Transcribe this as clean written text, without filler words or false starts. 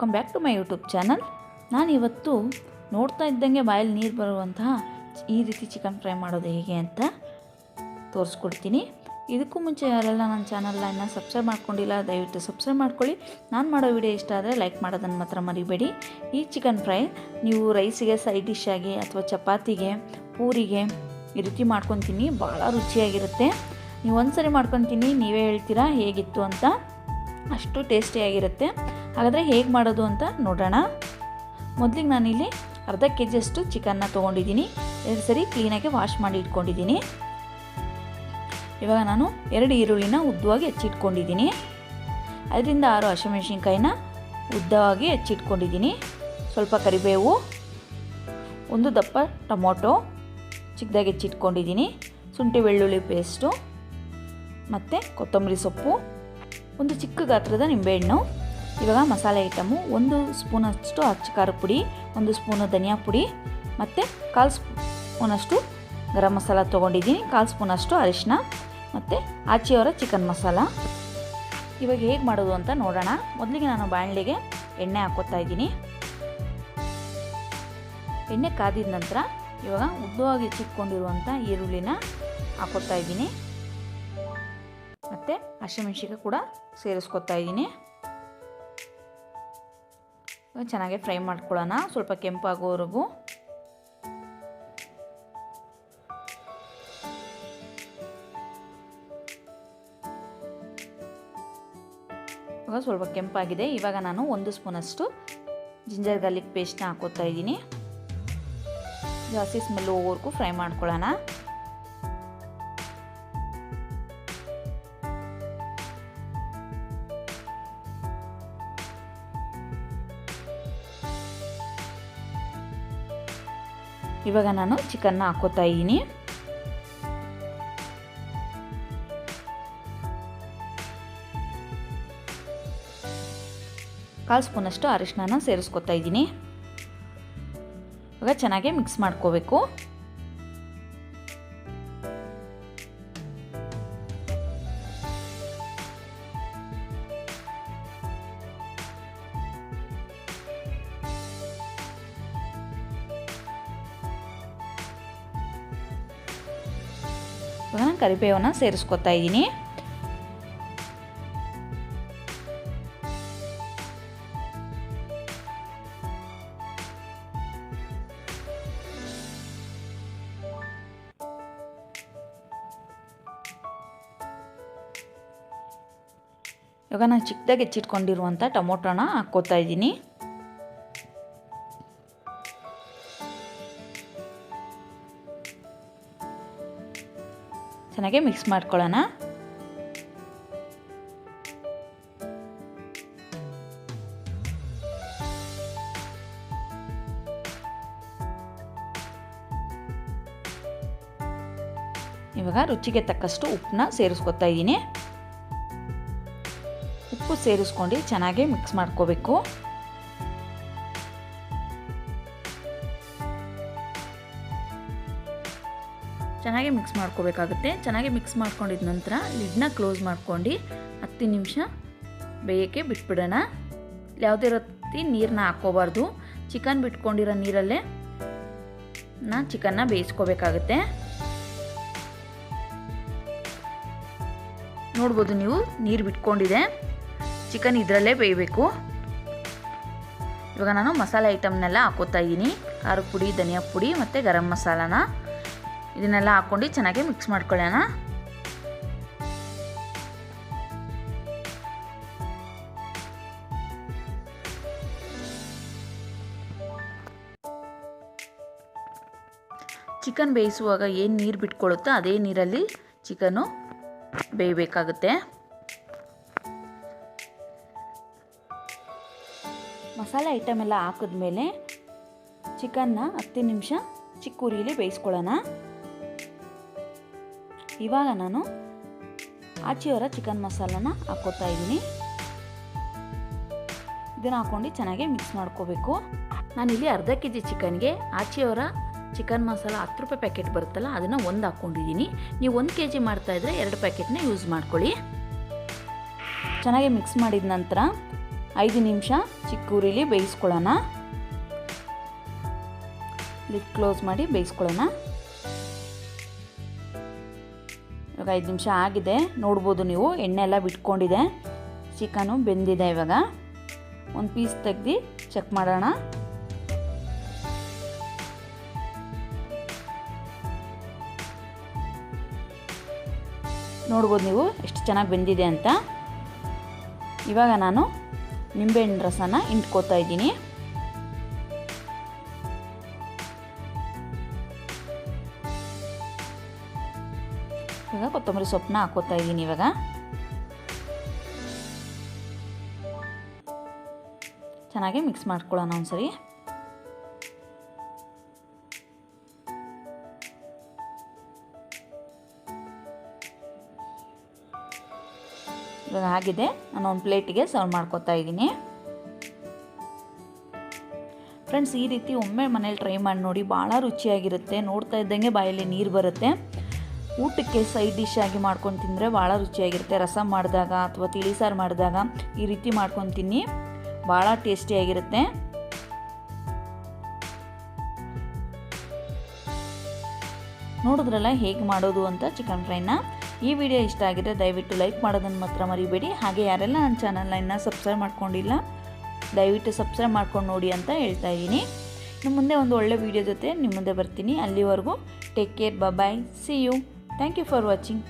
Welcome back to my YouTube channel. ನಾನು ಇವತ್ತು ನೋಡ್ತಾ ಇದ್ದಂಗೆ ಬಾಯಲ್ಲಿ ನೀರು ಬರುವಂತಹ ಈ ರೀತಿ ಚಿಕನ್ ಫ್ರೈ ಮಾಡೋದು ಹೇಗೆ ಅಂತ ತೋರಿಸ್ಕೊಡ್ತೀನಿ. ಇದಕ್ಕೂ ಮುಂಚೆ ಯಾರೆಲ್ಲ ನನ್ನ ಚಾನಲ್ನ ಇನ್ನೂ ಸಬ್ಸ್ಕ್ರೈಬ್ ಮಾಡ್ಕೊಂಡಿಲ್ಲ ದಯವಿಟ್ಟು ಸಬ್ಸ್ಕ್ರೈಬ್ ಮಾಡ್ಕೊಳ್ಳಿ. ನಾನು ಮಾಡೋ ವಿಡಿಯೋ ಇಷ್ಟ ಆದರೆ ಲೈಕ್ ಮಾಡೋದನ್ನು ಮಾತ್ರ ಮರಿಬೇಡಿ. ಈ ಚಿಕನ್ ಫ್ರೈ ನೀವು ರೈಸಿಗೆ ಸೈಡ್ ಡಿಶ್ ಆಗಿ ಅಥವಾ ಚಪಾತಿಗೆ ಪೂರಿಗೆ ಈ ರೀತಿ ಮಾಡ್ಕೊತೀನಿ, ಭಾಳ ರುಚಿಯಾಗಿರುತ್ತೆ. ನೀವು ಒಂದ್ಸರಿ ಮಾಡ್ಕೊತೀನಿ ನೀವೇ ಹೇಳ್ತೀರಾ ಹೇಗಿತ್ತು ಅಂತ, ಅಷ್ಟು ಟೇಸ್ಟಿಯಾಗಿರುತ್ತೆ. ಹಾಗಾದರೆ ಹೇಗೆ ಮಾಡೋದು ಅಂತ ನೋಡೋಣ. ಮೊದಲಿಗೆ ನಾನಿಲ್ಲಿ ಅರ್ಧ kg ಅಷ್ಟು ಚಿಕನ್ನ ತೊಗೊಂಡಿದ್ದೀನಿ. 2 ಸರಿ ಕ್ಲೀನಾಗಿ ವಾಶ್ ಮಾಡಿ ಇಟ್ಕೊಂಡಿದ್ದೀನಿ. ಇವಾಗ ನಾನು 2 ಈರುಳ್ಳಿನ ಉದ್ದವಾಗಿ ಹೆಚ್ಚಿಟ್ಕೊಂಡಿದ್ದೀನಿ. 5ರಿಂದ 6 ಹಸಿಮೆಣಸಿನ್ಕಾಯಿನ ಉದ್ದವಾಗಿ ಹೆಚ್ಚಿಟ್ಕೊಂಡಿದ್ದೀನಿ. ಸ್ವಲ್ಪ ಕರಿಬೇವು, 1 ದಪ್ಪ ಟೊಮೊಟೊ ಚಿಕ್ಕದಾಗಿ ಹೆಚ್ಚಿಟ್ಕೊಂಡಿದ್ದೀನಿ, ಶುಂಠಿ ಬೆಳ್ಳುಳ್ಳಿ ಪೇಸ್ಟು ಮತ್ತು ಕೊತ್ತಂಬರಿ ಸೊಪ್ಪು, 1 ಚಿಕ್ಕ ಗಾತ್ರದ ನಿಂಬೆಹಣ್ಣು. ಇವಾಗ ಮಸಾಲೆ ಐಟಮು 1 ಸ್ಪೂನಷ್ಟು ಅಚ್ಚ ಖಾರ ಪುಡಿ, 1 ಸ್ಪೂನು ಧನಿಯಾ ಪುಡಿ ಮತ್ತು 1/4 ಸ್ಪೂನಷ್ಟು ಗರಂ ಮಸಾಲ ತೊಗೊಂಡಿದ್ದೀನಿ, 1/4 ಸ್ಪೂನಷ್ಟು ಅರಿಶಿನ ಮತ್ತು ಆಚಿಯವರ ಚಿಕನ್ ಮಸಾಲ. ಇವಾಗ ಹೇಗೆ ಮಾಡೋದು ಅಂತ ನೋಡೋಣ. ಮೊದಲಿಗೆ ನಾನು ಬಾಣಲೆಗೆ ಎಣ್ಣೆ ಹಾಕೋತಾ ಇದ್ದೀನಿ. ಎಣ್ಣೆ ಕಾದಿದ ನಂತರ ಇವಾಗ ಉದ್ದವಾಗಿ ಹೆಚ್ಚಿಟ್ಕೊಂಡಿರುವಂಥ ಈರುಳ್ಳಿನ ಹಾಕೋತಾ ಇದ್ದೀನಿ ಮತ್ತು ಹಸಿಮೆಣಸಿನಕಾಯಿ ಕೂಡ ಸೇರಿಸ್ಕೊತಾ ಇದ್ದೀನಿ. ಚೆನ್ನಾಗಿ ಫ್ರೈ ಮಾಡ್ಕೊಳ್ಳೋಣ, ಸ್ವಲ್ಪ ಕೆಂಪಾಗೋವರೆಗೂ. ಇವಾಗ ಸ್ವಲ್ಪ ಕೆಂಪಾಗಿದೆ. ಇವಾಗ ನಾನು 1 ಸ್ಪೂನಷ್ಟು ಜಿಂಜರ್ ಗಾರ್ಲಿಕ್ ಪೇಸ್ಟ್ನ ಹಾಕೋತಾ ಇದ್ದೀನಿ. ಜಾಸ್ತಿ ಸ್ಮೆಲ್ ಹೋಗೋವರೆಗೂ ಫ್ರೈ ಮಾಡ್ಕೊಳ್ಳೋಣ. ಇವಾಗ ನಾನು ಚಿಕನ್ನ ಹಾಕೋತಾ ಇದ್ದೀನಿ. ಕಾಲು ಸ್ಪೂನಷ್ಟು ಅರಿಶಿನ ಸೇರಿಸ್ಕೊತಾ ಇದ್ದೀನಿ. ಇವಾಗ ಚೆನ್ನಾಗಿ ಮಿಕ್ಸ್ ಮಾಡ್ಕೋಬೇಕು. ಇವಾಗ ನಾನು ಕರಿಬೇವನ್ನ ಸೇರಿಸ್ಕೊತಾ ಇದ್ದೀನಿ. ಇವಾಗ ನಾನು ಚಿಕ್ಕದಾಗಿ ಹೆಚ್ಚಿಟ್ಕೊಂಡಿರುವಂಥ ಟೊಮೊಟೊನ ಹಾಕ್ಕೋತಾ ಇದ್ದೀನಿ. ಚೆನ್ನಾಗಿ ಮಿಕ್ಸ್ ಮಾಡ್ಕೊಳ್ಳೋಣ. ಇವಾಗ ರುಚಿಗೆ ತಕ್ಕಷ್ಟು ಉಪ್ಪನ್ನ ಸೇರಿಸ್ಕೊತಾ ಇದ್ದೀನಿ. ಉಪ್ಪು ಸೇರಿಸ್ಕೊಂಡು ಚೆನ್ನಾಗಿ ಮಿಕ್ಸ್ ಮಾಡ್ಕೋಬೇಕು. ಚೆನ್ನಾಗಿ ಮಿಕ್ಸ್ ಮಾಡ್ಕೋಬೇಕಾಗುತ್ತೆ. ಚೆನ್ನಾಗಿ ಮಿಕ್ಸ್ ಮಾಡ್ಕೊಂಡಿದ ನಂತರ ಲಿಡ್ನ ಕ್ಲೋಸ್ ಮಾಡ್ಕೊಂಡು 10 ನಿಮಿಷ ಬೇಯೋಕ್ಕೆ ಬಿಟ್ಬಿಡೋಣ. ಯಾವುದೇ ರೀತಿ ನೀರನ್ನ ಹಾಕ್ಕೋಬಾರ್ದು. ಚಿಕನ್ ಬಿಟ್ಕೊಂಡಿರೋ ನೀರಲ್ಲೇ ಚಿಕನ್ನ ಬೇಯಿಸ್ಕೋಬೇಕಾಗುತ್ತೆ. ನೋಡ್ಬೋದು ನೀವು, ನೀರು ಬಿಟ್ಕೊಂಡಿದೆ. ಚಿಕನ್ ಇದರಲ್ಲೇ ಬೇಯಬೇಕು. ಇವಾಗ ನಾನು ಮಸಾಲೆ ಐಟಮ್ನೆಲ್ಲ ಹಾಕೋತಾ ಇದ್ದೀನಿ. ಖಾರದ ಪುಡಿ, ಧನಿಯಾ ಪುಡಿ ಮತ್ತು ಗರಂ ಮಸಾಲಾನ ಇದನ್ನೆಲ್ಲ ಹಾಕ್ಕೊಂಡು ಚೆನ್ನಾಗಿ ಮಿಕ್ಸ್ ಮಾಡ್ಕೊಳ್ಳೋಣ. ಚಿಕನ್ ಬೇಯಿಸುವಾಗ ಏನು ನೀರು ಬಿಟ್ಕೊಳ್ಳುತ್ತೋ ಅದೇ ನೀರಲ್ಲಿ ಚಿಕನ್ನು ಬೇಯಬೇಕಾಗುತ್ತೆ. ಮಸಾಲೆ ಐಟಮ್ ಎಲ್ಲ ಹಾಕಿದ್ಮೇಲೆ ಚಿಕನ್ನ 10 ನಿಮಿಷ ಚಿಕ್ಕ ಉರಿಯಲ್ಲಿ ಬೇಯಿಸ್ಕೊಳ್ಳೋಣ. ಇವಾಗ ನಾನು ಆಚಿಯವರ ಚಿಕನ್ ಮಸಾಲನ ಹಾಕ್ಕೋತಾ ಇದ್ದೀನಿ. ಇದನ್ನು ಹಾಕ್ಕೊಂಡು ಚೆನ್ನಾಗಿ ಮಿಕ್ಸ್ ಮಾಡ್ಕೋಬೇಕು. ನಾನಿಲ್ಲಿ ಅರ್ಧ kg ಚಿಕನ್ಗೆ ಆಚಿಯವರ ಚಿಕನ್ ಮಸಾಲ 10 ರೂಪಾಯಿ ಪ್ಯಾಕೆಟ್ ಬರುತ್ತಲ್ಲ ಅದನ್ನು 1 ಹಾಕ್ಕೊಂಡಿದ್ದೀನಿ. ನೀವು 1 kg ಮಾಡ್ತಾಯಿದ್ರೆ 2 ಪ್ಯಾಕೆಟ್ನ ಯೂಸ್ ಮಾಡ್ಕೊಳ್ಳಿ. ಚೆನ್ನಾಗಿ ಮಿಕ್ಸ್ ಮಾಡಿದ ನಂತರ 5 ನಿಮಿಷ ಚಿಕ್ಕ ಉರಿಲಿ ಬೇಯಿಸ್ಕೊಳ್ಳೋಣ. ಲಿಡ್ ಕ್ಲೋಸ್ ಮಾಡಿ ಬೇಯಿಸ್ಕೊಳ್ಳೋಣ. ಇವಾಗ 5 ನಿಮಿಷ ಆಗಿದೆ, ನೋಡ್ಬೋದು ನೀವು ಎಣ್ಣೆ ಎಲ್ಲ ಬಿಟ್ಕೊಂಡಿದೆ, ಚಿಕನು ಬೆಂದಿದೆ. ಇವಾಗ ಒಂದು ಪೀಸ್ ತೆಗೆದು ಚೆಕ್ ಮಾಡೋಣ. ನೋಡ್ಬೋದು ನೀವು ಎಷ್ಟು ಚೆನ್ನಾಗಿ ಬೆಂದಿದೆ ಅಂತ. ಇವಾಗ ನಾನು ನಿಂಬೆಹಣ್ಣು ರಸನ ಹಿಂಡ್ಕೋತಾ ಇದ್ದೀನಿ. ಇವಾಗ ಕೊತ್ತಂಬರಿ ಸೊಪ್ಪನ್ನ ಹಾಕೋತಾ ಇದ್ದೀನಿ. ಇವಾಗ ಚೆನ್ನಾಗಿ ಮಿಕ್ಸ್ ಮಾಡ್ಕೊಳ್ಳೋಣ ಒಂದ್ಸರಿ. ಇವಾಗ ಆಗಿದೆ, ನಾನು ಒಂದು ಪ್ಲೇಟಿಗೆ ಸರ್ವ್ ಮಾಡ್ಕೊತಾ ಇದ್ದೀನಿ. ಫ್ರೆಂಡ್ಸ್, ಈ ರೀತಿ ಒಮ್ಮೆ ಮನೇಲಿ ಟ್ರೈ ಮಾಡಿ ನೋಡಿ, ಭಾಳ ರುಚಿಯಾಗಿರುತ್ತೆ. ನೋಡ್ತಾ ಇದ್ದಂಗೆ ಬಾಯಲ್ಲಿ ನೀರು ಬರುತ್ತೆ. ಊಟಕ್ಕೆ ಸೈಡ್ ಡಿಶ್ ಆಗಿ ಮಾಡ್ಕೊಂಡು ತಿಂದರೆ ಭಾಳ ರುಚಿಯಾಗಿರುತ್ತೆ. ರಸಮ್ ಮಾಡಿದಾಗ ಅಥವಾ ತಿಳಿಸಾರು ಮಾಡಿದಾಗ ಈ ರೀತಿ ಮಾಡ್ಕೊಂಡು ತಿನ್ನಿ, ಭಾಳ ಟೇಸ್ಟಿಯಾಗಿರುತ್ತೆ. ನೋಡಿದ್ರಲ್ಲ ಹೇಗೆ ಮಾಡೋದು ಅಂತ ಚಿಕನ್ ಫ್ರೈನ. ಈ ವಿಡಿಯೋ ಇಷ್ಟ ಆಗಿದ್ರೆ ದಯವಿಟ್ಟು ಲೈಕ್ ಮಾಡೋದನ್ನು ಮಾತ್ರ ಮರಿಬೇಡಿ. ಹಾಗೆ ಯಾರೆಲ್ಲ ನನ್ನ ಚಾನಲ್ನ ಇನ್ನೂ ಸಬ್ಸ್ಕ್ರೈಬ್ ಮಾಡ್ಕೊಂಡಿಲ್ಲ, ದಯವಿಟ್ಟು ಸಬ್ಸ್ಕ್ರೈಬ್ ಮಾಡ್ಕೊಂಡು ನೋಡಿ ಅಂತ ಹೇಳ್ತಾ ಇದ್ದೀನಿ. ಇನ್ನು ಮುಂದೆ ಒಂದು ಒಳ್ಳೆ ವಿಡಿಯೋ ಜೊತೆ ನಿಮ್ಮ ಮುಂದೆ ಬರ್ತೀನಿ. ಅಲ್ಲಿವರೆಗೂ take care, bye, see you. Thank you for watching.